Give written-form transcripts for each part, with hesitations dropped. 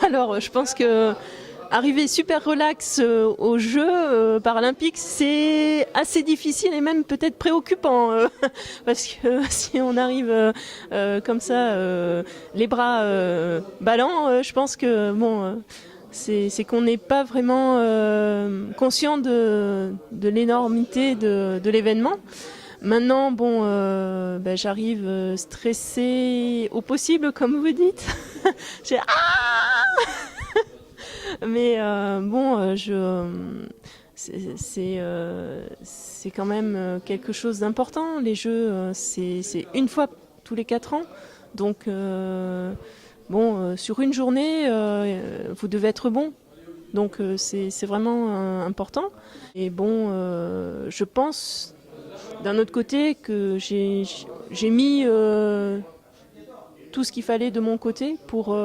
Alors, je pense que arriver super relax aux Jeux paralympiques, c'est assez difficile et même peut-être préoccupant. Parce que si on arrive comme ça, les bras ballants, je pense que bon, c'est qu'on n'est pas vraiment conscient de l'énormité de l'événement. Maintenant, bon, j'arrive stressée au possible, comme vous dites. J'ai mais c'est quand même quelque chose d'important. Les Jeux, c'est une fois tous les 4 ans. Donc, sur une journée, vous devez être bon. Donc, c'est vraiment important. Et bon, je pense, d'un autre côté, que j'ai mis tout ce qu'il fallait de mon côté pour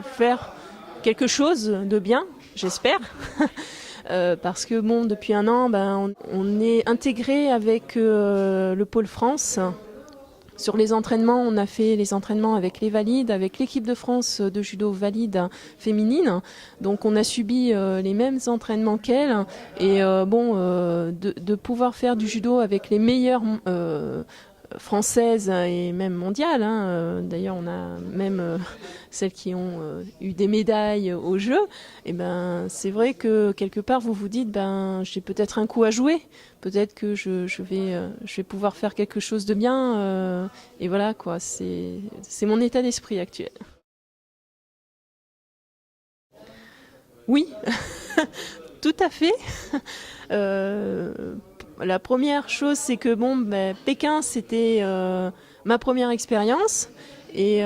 faire quelque chose de bien, j'espère. Parce que bon, depuis un an, on est intégré avec le pôle France. Sur les entraînements, on a fait les entraînements avec les valides, avec l'équipe de France de judo valide féminine. Donc on a subi les mêmes entraînements qu'elles. Et de pouvoir faire du judo avec les meilleures françaises et même mondiales. D'ailleurs, on a même celles qui ont eu des médailles aux Jeux. Et c'est vrai que quelque part, vous vous dites, j'ai peut-être un coup à jouer. Peut-être que je vais pouvoir faire quelque chose de bien. Et voilà, quoi. C'est mon état d'esprit actuel. Oui, tout à fait. La première chose, c'est que Pékin, c'était ma première expérience. Et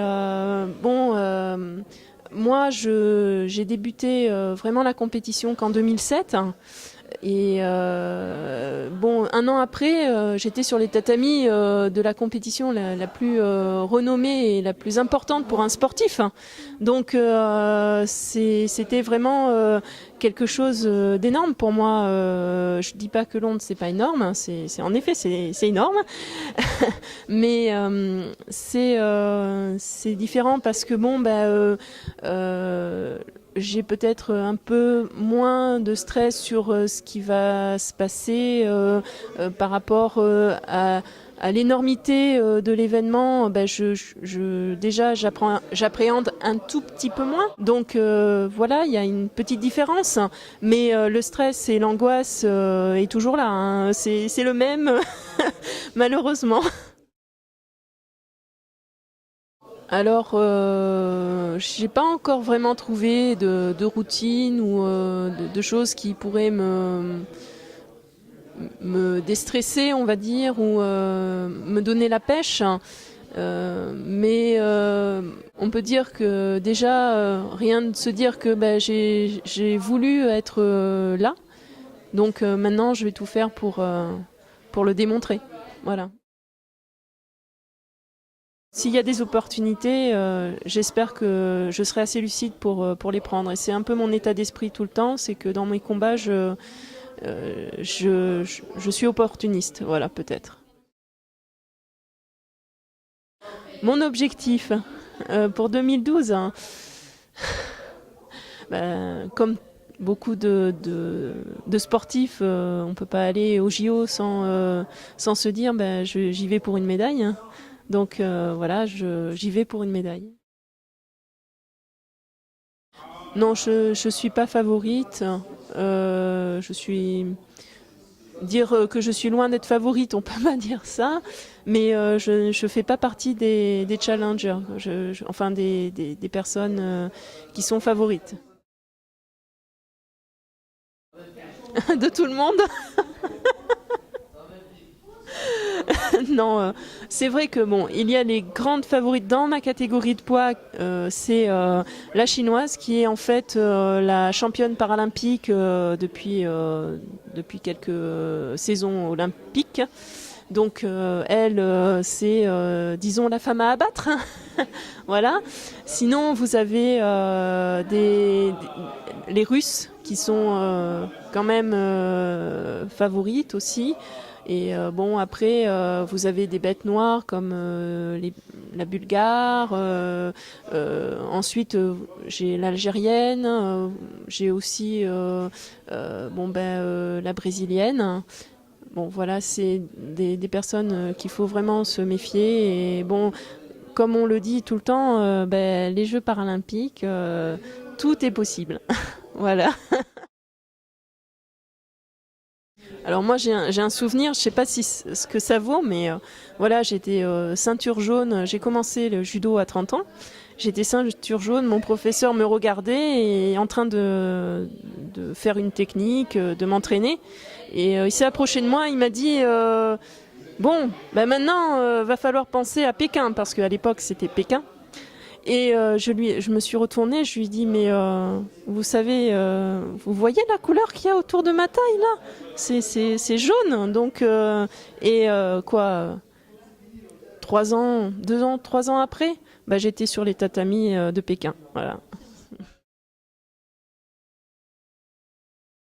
moi, j'ai débuté vraiment la compétition qu'en 2007. Et un an après, j'étais sur les tatamis de la compétition la plus renommée et la plus importante pour un sportif. Donc c'était vraiment quelque chose d'énorme pour moi. Je dis pas que Londres c'est pas énorme, c'est en effet c'est énorme, mais c'est différent parce que j'ai peut-être un peu moins de stress sur ce qui va se passer par rapport à l'énormité de l'événement. Déjà, j'appréhende un tout petit peu moins. Donc voilà, il y a une petite différence. Mais le stress et l'angoisse est toujours là. C'est le même, malheureusement. Alors, j'ai pas encore vraiment trouvé de routine ou de choses qui pourraient me déstresser, on va dire, ou me donner la pêche. Mais on peut dire que déjà, rien de se dire que j'ai voulu être là. Donc maintenant, je vais tout faire pour le démontrer. Voilà. S'il y a des opportunités, j'espère que je serai assez lucide pour les prendre. Et c'est un peu mon état d'esprit tout le temps, c'est que dans mes combats, je suis opportuniste, voilà, peut-être. Mon objectif pour 2012, comme beaucoup de sportifs, on ne peut pas aller au JO sans se dire j'y vais pour une médaille. Donc voilà, j'y vais pour une médaille. Non, je ne suis pas favorite. Dire que je suis loin d'être favorite, on peut pas dire ça, mais je ne fais pas partie des challengers, enfin des personnes qui sont favorites. De tout le monde. Non, c'est vrai que il y a les grandes favorites dans ma catégorie de poids. C'est la chinoise qui est en fait la championne paralympique depuis quelques saisons olympiques. Donc elle, c'est disons la femme à abattre. Voilà. Sinon, vous avez les Russes qui sont quand même favorites aussi. Et bon, après, vous avez des bêtes noires comme la bulgare. Ensuite, j'ai l'algérienne. J'ai aussi la brésilienne. Bon, voilà, c'est des personnes qu'il faut vraiment se méfier. Et bon, comme on le dit tout le temps, les Jeux paralympiques, tout est possible. Voilà. Alors moi j'ai un souvenir, je sais pas si ce que ça vaut, mais voilà, j'étais ceinture jaune, j'ai commencé le judo à 30 ans, j'étais ceinture jaune, mon professeur me regardait et en train de faire une technique, de m'entraîner, et il s'est approché de moi, il m'a dit bon, maintenant va falloir penser à Pékin, parce qu'à l'époque c'était Pékin. Et je me suis retournée, je lui ai dit, mais vous savez, vous voyez la couleur qu'il y a autour de ma taille là? C'est jaune. Donc, quoi, 3 ans, 2 ans, 3 ans après, j'étais sur les tatamis de Pékin. Voilà.